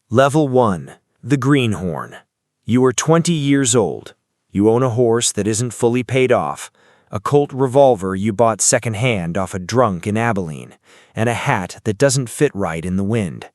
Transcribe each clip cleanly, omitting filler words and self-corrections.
Level 1. The Greenhorn. You are 20 years old. You own a horse that isn't fully paid off, a Colt revolver you bought secondhand off a drunk in Abilene, and a hat that doesn't fit right in the wind.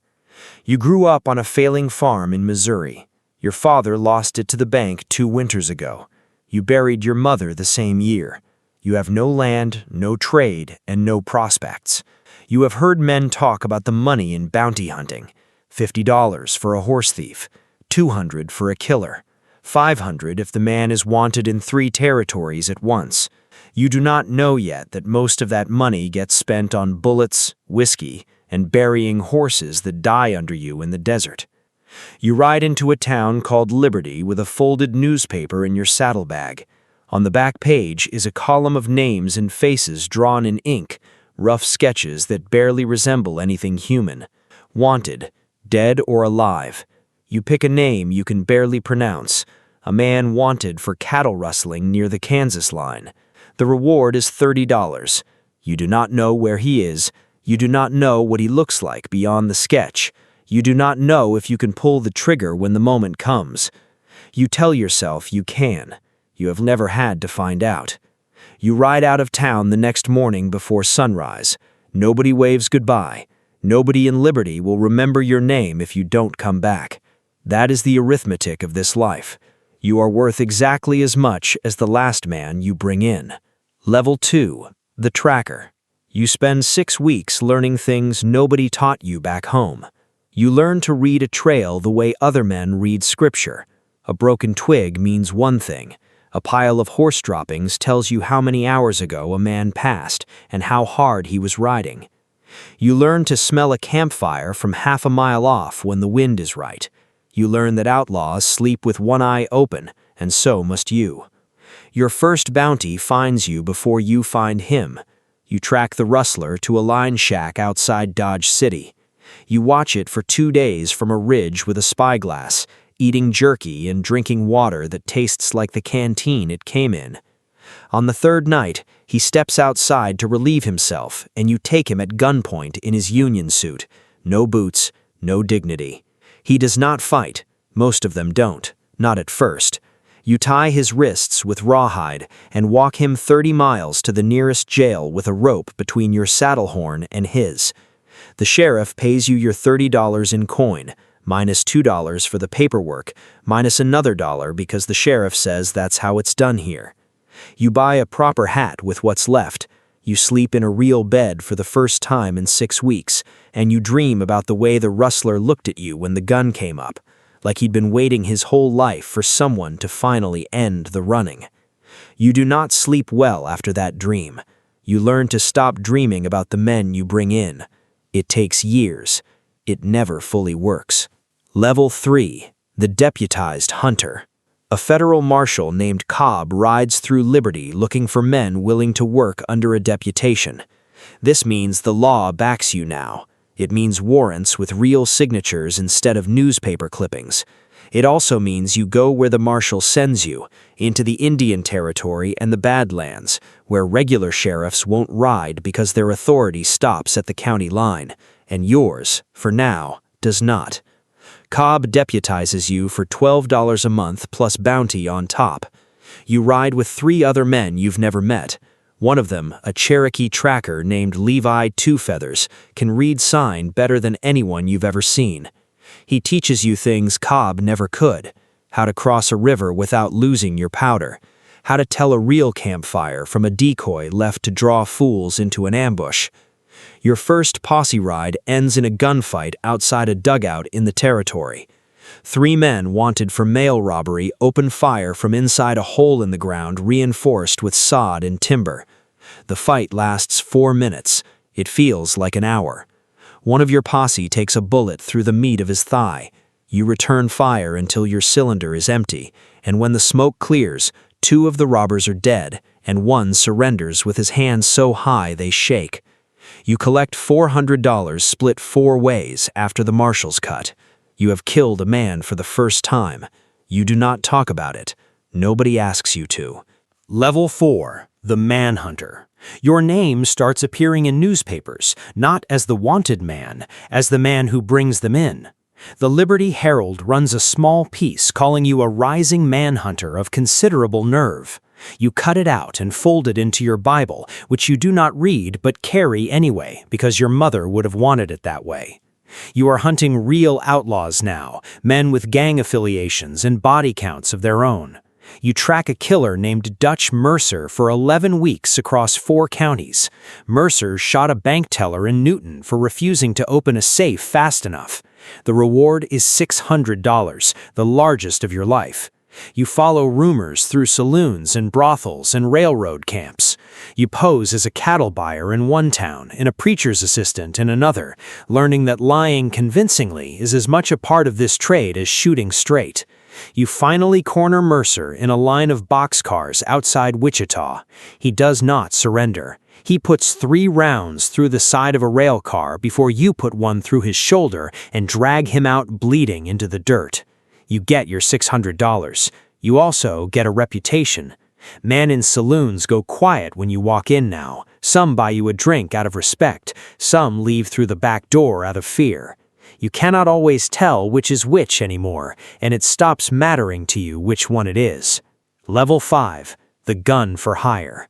You grew up on a failing farm in Missouri. Your father lost it to the bank 2 winters ago. You buried your mother the same year. You have no land, no trade, and no prospects. You have heard men talk about the money in bounty hunting. $50 for a horse thief, $200 for a killer, $500 if the man is wanted in 3 territories at once. You do not know yet that most of that money gets spent on bullets, whiskey, and burying horses that die under you in the desert. You ride into a town called Liberty with a folded newspaper in your saddlebag. On the back page is a column of names and faces drawn in ink, rough sketches that barely resemble anything human. Wanted, dead or alive. You pick a name you can barely pronounce. A man wanted for cattle rustling near the Kansas line. The reward is $30. You do not know where he is. You do not know what he looks like beyond the sketch. You do not know if you can pull the trigger when the moment comes. You tell yourself you can. You have never had to find out. You ride out of town the next morning before sunrise. Nobody waves goodbye. Nobody in Liberty will remember your name if you don't come back. That is the arithmetic of this life. You are worth exactly as much as the last man you bring in. Level 2. The Tracker. You spend 6 weeks learning things nobody taught you back home. You learn to read a trail the way other men read scripture. A broken twig means one thing. A pile of horse droppings tells you how many hours ago a man passed and how hard he was riding. You learn to smell a campfire from half a mile off when the wind is right. You learn that outlaws sleep with one eye open, and so must you. Your first bounty finds you before you find him. You track the rustler to a line shack outside Dodge City. You watch it for 2 days from a ridge with a spyglass, eating jerky and drinking water that tastes like the canteen it came in. On the 3rd night, he steps outside to relieve himself, and you take him at gunpoint in his union suit. No boots, no dignity. He does not fight. Most of them don't. Not at first. You tie his wrists with rawhide and walk him 30 miles to the nearest jail with a rope between your saddle horn and his. The sheriff pays you your $30 in coin, minus $2 for the paperwork, minus another $1 because the sheriff says that's how it's done here. You buy a proper hat with what's left. You sleep in a real bed for the first time in 6 weeks, and you dream about the way the rustler looked at you when the gun came up, like he'd been waiting his whole life for someone to finally end the running. You do not sleep well after that dream. You learn to stop dreaming about the men you bring in. It takes years. It never fully works. Level 3. The Deputized Hunter. A federal marshal named Cobb rides through Liberty looking for men willing to work under a deputation. This means the law backs you now. It means warrants with real signatures instead of newspaper clippings. It also means you go where the marshal sends you, into the Indian Territory and the Badlands, where regular sheriffs won't ride because their authority stops at the county line, and yours, for now, does not. Cobb deputizes you for $12 a month plus bounty on top. You ride with 3 other men you've never met. One of them, a Cherokee tracker named Levi Two Feathers, can read sign better than anyone you've ever seen. He teaches you things Cobb never could: how to cross a river without losing your powder, how to tell a real campfire from a decoy left to draw fools into an ambush. Your first posse ride ends in a gunfight outside a dugout in the territory. 3 men wanted for mail robbery open fire from inside a hole in the ground reinforced with sod and timber. The fight lasts 4 minutes. It feels like an hour. One of your posse takes a bullet through the meat of his thigh. You return fire until your cylinder is empty, and when the smoke clears, 2 of the robbers are dead, and 1 surrenders with his hands so high they shake. You collect $400 split 4 ways after the marshal's cut. You have killed a man for the first time. You do not talk about it. Nobody asks you to. Level 4. The Manhunter. Your name starts appearing in newspapers, not as the wanted man, as the man who brings them in. The Liberty Herald runs a small piece calling you a rising manhunter of considerable nerve. You cut it out and fold it into your Bible, which you do not read but carry anyway, because your mother would have wanted it that way. You are hunting real outlaws now, men with gang affiliations and body counts of their own. You track a killer named Dutch Mercer for 11 weeks across 4 counties. Mercer shot a bank teller in Newton for refusing to open a safe fast enough. The reward is $600, the largest of your life. You follow rumors through saloons and brothels and railroad camps. You pose as a cattle buyer in one town and a preacher's assistant in another, learning that lying convincingly is as much a part of this trade as shooting straight. You finally corner Mercer in a line of boxcars outside Wichita. He does not surrender. He puts 3 rounds through the side of a rail car before you put one through his shoulder and drag him out bleeding into the dirt. You get your $600. You also get a reputation. Men in saloons go quiet when you walk in now. Some buy you a drink out of respect. Some leave through the back door out of fear. You cannot always tell which is which anymore, and it stops mattering to you which one it is. Level 5, the gun for hire.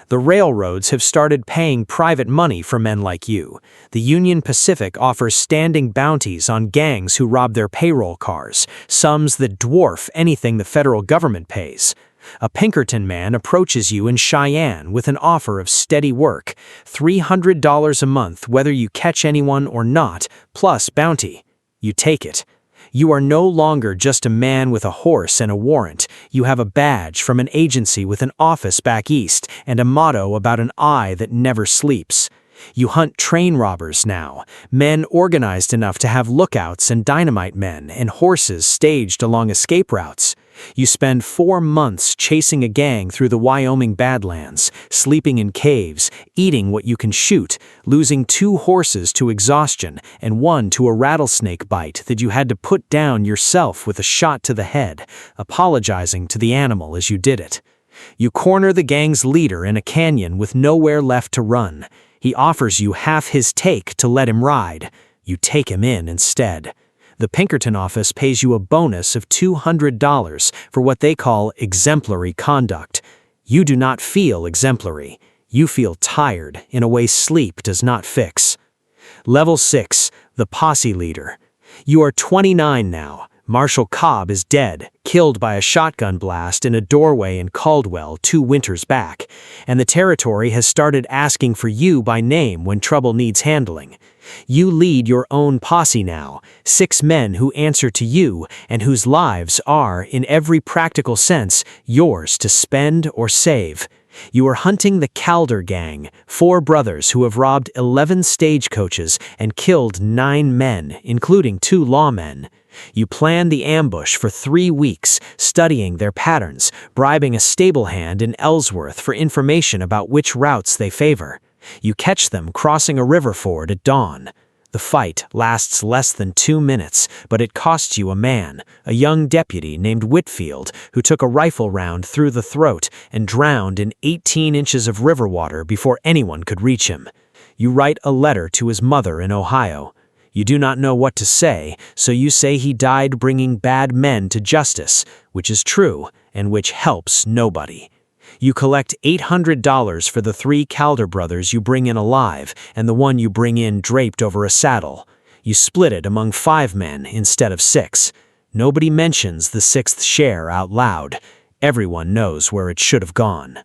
The railroads have started paying private money for men like you. The Union Pacific offers standing bounties on gangs who rob their payroll cars, sums that dwarf anything the federal government pays. A Pinkerton man approaches you in Cheyenne with an offer of steady work, $300 a month whether you catch anyone or not, plus bounty. You take it. You are no longer just a man with a horse and a warrant. You have a badge from an agency with an office back east and a motto about an eye that never sleeps. You hunt train robbers now, men organized enough to have lookouts and dynamite men and horses staged along escape routes. You spend 4 months chasing a gang through the Wyoming Badlands, sleeping in caves, eating what you can shoot, losing 2 horses to exhaustion and 1 to a rattlesnake bite that you had to put down yourself with a shot to the head, apologizing to the animal as you did it. You corner the gang's leader in a canyon with nowhere left to run. He offers you half his take to let him ride. You take him in instead. The Pinkerton office pays you a bonus of $200 for what they call exemplary conduct. You do not feel exemplary. You feel tired in a way sleep does not fix. Level 6, the Posse Leader. You are 29 now. Marshal Cobb is dead, killed by a shotgun blast in a doorway in Caldwell 2 winters back, and the territory has started asking for you by name when trouble needs handling. You lead your own posse now, 6 men who answer to you and whose lives are, in every practical sense, yours to spend or save. You are hunting the Calder Gang, 4 brothers who have robbed 11 stagecoaches and killed 9 men, including 2 lawmen. You plan the ambush for 3 weeks, studying their patterns, bribing a stable hand in Ellsworth for information about which routes they favor. You catch them crossing a river ford at dawn. The fight lasts less than 2 minutes, but it costs you a man, a young deputy named Whitfield, who took a rifle round through the throat and drowned in 18 inches of river water before anyone could reach him. You write a letter to his mother in Ohio. You do not know what to say, so you say he died bringing bad men to justice, which is true, and which helps nobody. You collect $800 for the 3 Calder brothers you bring in alive and the one you bring in draped over a saddle. You split it among 5 men instead of 6. Nobody mentions the 6th share out loud. Everyone knows where it should have gone.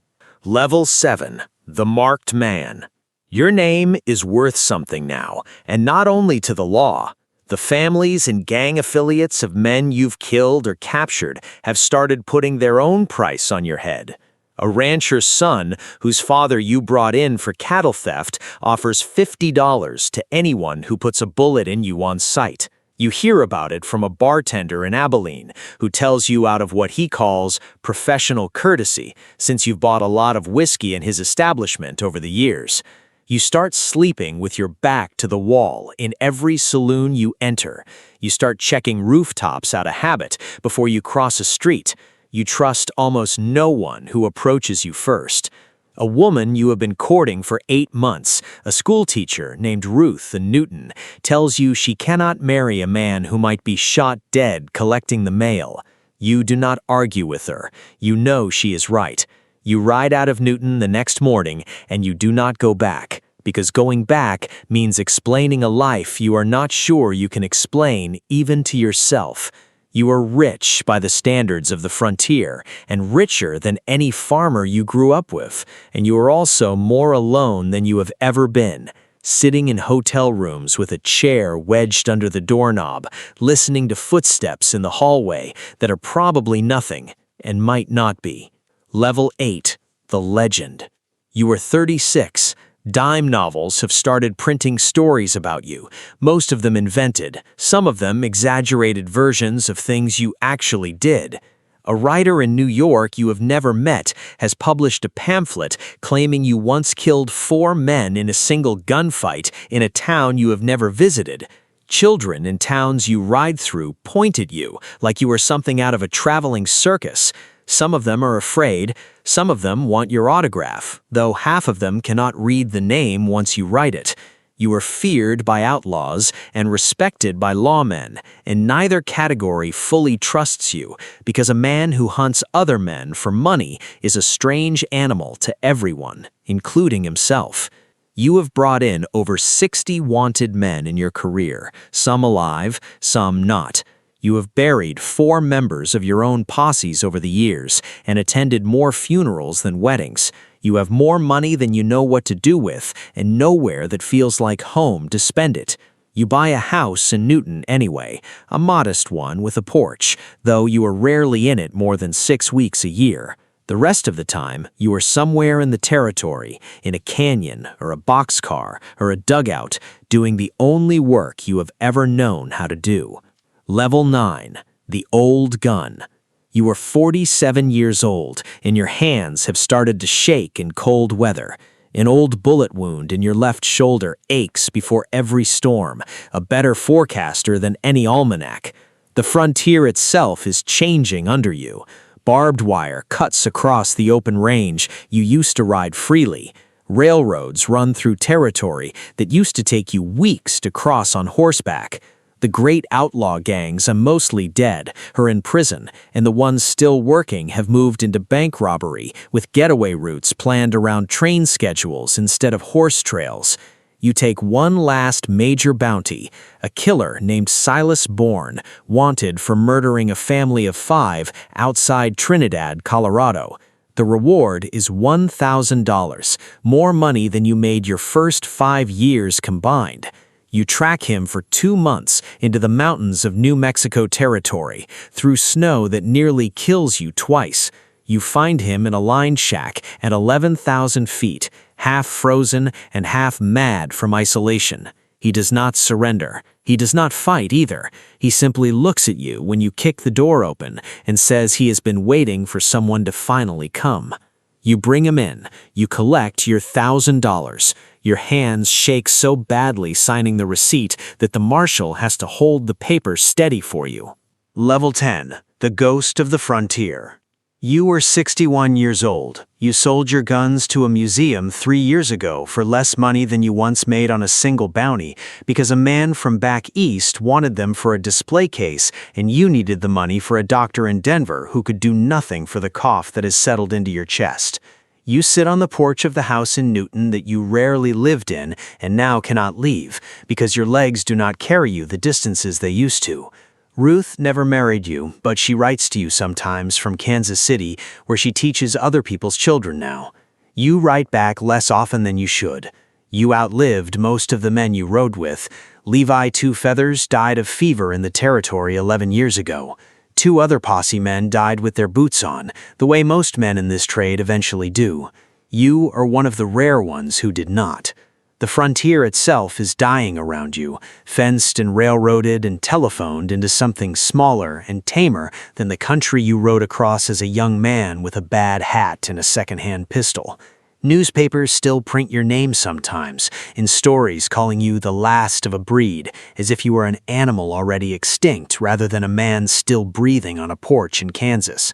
Level 7, the Marked Man. Your name is worth something now, and not only to the law. The families and gang affiliates of men you've killed or captured have started putting their own price on your head. A rancher's son, whose father you brought in for cattle theft, offers $50 to anyone who puts a bullet in you on sight. You hear about it from a bartender in Abilene, who tells you out of what he calls professional courtesy, since you've bought a lot of whiskey in his establishment over the years. You start sleeping with your back to the wall in every saloon you enter. You start checking rooftops out of habit before you cross a street. You trust almost no one who approaches you first. A woman you have been courting for 8 months, a schoolteacher named Ruth in Newton, tells you she cannot marry a man who might be shot dead collecting the mail. You do not argue with her. You know she is right. You ride out of Newton the next morning and you do not go back, because going back means explaining a life you are not sure you can explain even to yourself. You are rich by the standards of the frontier, and richer than any farmer you grew up with, and you are also more alone than you have ever been, sitting in hotel rooms with a chair wedged under the doorknob, listening to footsteps in the hallway that are probably nothing, and might not be. Level 8, the legend. You are 36. Dime novels have started printing stories about you, most of them invented, some of them exaggerated versions of things you actually did. A writer in New York you have never met has published a pamphlet claiming you once killed 4 men in a single gunfight in a town you have never visited. Children in towns you ride through point at you like you are something out of a traveling circus. Some of them are afraid, some of them want your autograph, though half of them cannot read the name once you write it. You are feared by outlaws and respected by lawmen, and neither category fully trusts you, because a man who hunts other men for money is a strange animal to everyone, including himself. You have brought in over 60 wanted men in your career, some alive, some not. You have buried 4 members of your own posses over the years and attended more funerals than weddings. You have more money than you know what to do with and nowhere that feels like home to spend it. You buy a house in Newton anyway, a modest one with a porch, though you are rarely in it more than 6 weeks a year. The rest of the time, you are somewhere in the territory, in a canyon or a boxcar or a dugout, doing the only work you have ever known how to do. Level 9, the old gun. You are 47 years old, and your hands have started to shake in cold weather. An old bullet wound in your left shoulder aches before every storm, a better forecaster than any almanac. The frontier itself is changing under you. Barbed wire cuts across the open range you used to ride freely. Railroads run through territory that used to take you weeks to cross on horseback. The great outlaw gangs are mostly dead or in prison, and the ones still working have moved into bank robbery with getaway routes planned around train schedules instead of horse trails. You take one last major bounty, a killer named Silas Bourne, wanted for murdering a family of 5 outside Trinidad, Colorado. The reward is $1,000, more money than you made your first 5 years combined. You track him for 2 months into the mountains of New Mexico territory, through snow that nearly kills you twice. You find him in a line shack at 11,000 feet, half frozen and half mad from isolation. He does not surrender. He does not fight either. He simply looks at you when you kick the door open and says he has been waiting for someone to finally come. You bring him in. You collect your $1,000. Your hands shake so badly signing the receipt that the marshal has to hold the paper steady for you. Level 10, the ghost of the frontier. You were 61 years old. You sold your guns to a museum 3 years ago for less money than you once made on a single bounty because a man from back east wanted them for a display case and you needed the money for a doctor in Denver who could do nothing for the cough that has settled into your chest. You sit on the porch of the house in Newton that you rarely lived in and now cannot leave because your legs do not carry you the distances they used to. Ruth never married you, but she writes to you sometimes from Kansas City, where she teaches other people's children now. You write back less often than you should. You outlived most of the men you rode with. Levi Two Feathers died of fever in the territory 11 years ago. 2 other posse men died with their boots on, the way most men in this trade eventually do. You are one of the rare ones who did not. The frontier itself is dying around you, fenced and railroaded and telephoned into something smaller and tamer than the country you rode across as a young man with a bad hat and a secondhand pistol. Newspapers still print your name sometimes, in stories calling you the last of a breed, as if you were an animal already extinct rather than a man still breathing on a porch in Kansas.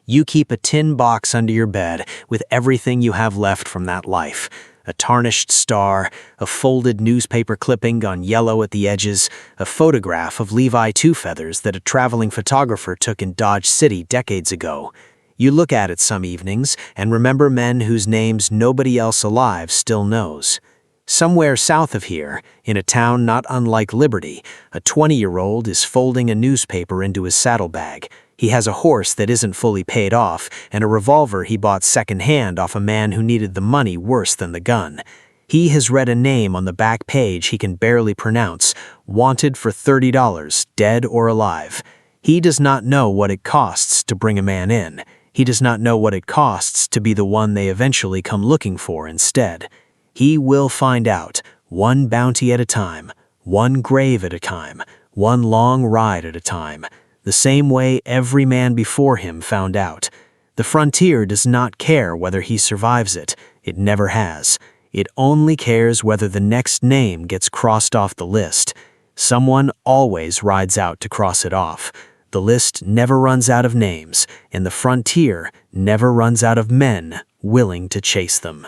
You keep a tin box under your bed with everything you have left from that life. A tarnished star, a folded newspaper clipping gone yellow at the edges, a photograph of Levi Two Feathers that a traveling photographer took in Dodge City decades ago. You look at it some evenings and remember men whose names nobody else alive still knows. Somewhere south of here, in a town not unlike Liberty, a 20-year-old is folding a newspaper into his saddlebag. He has a horse that isn't fully paid off and a revolver he bought secondhand off a man who needed the money worse than the gun. He has read a name on the back page he can barely pronounce, wanted for $30, dead or alive. He does not know what it costs to bring a man in. He does not know what it costs to be the one they eventually come looking for instead. He will find out, one bounty at a time, one grave at a time, one long ride at a time, the same way every man before him found out. The frontier does not care whether he survives it. It never has. It only cares whether the next name gets crossed off the list. Someone always rides out to cross it off. The list never runs out of names, and the frontier never runs out of men willing to chase them.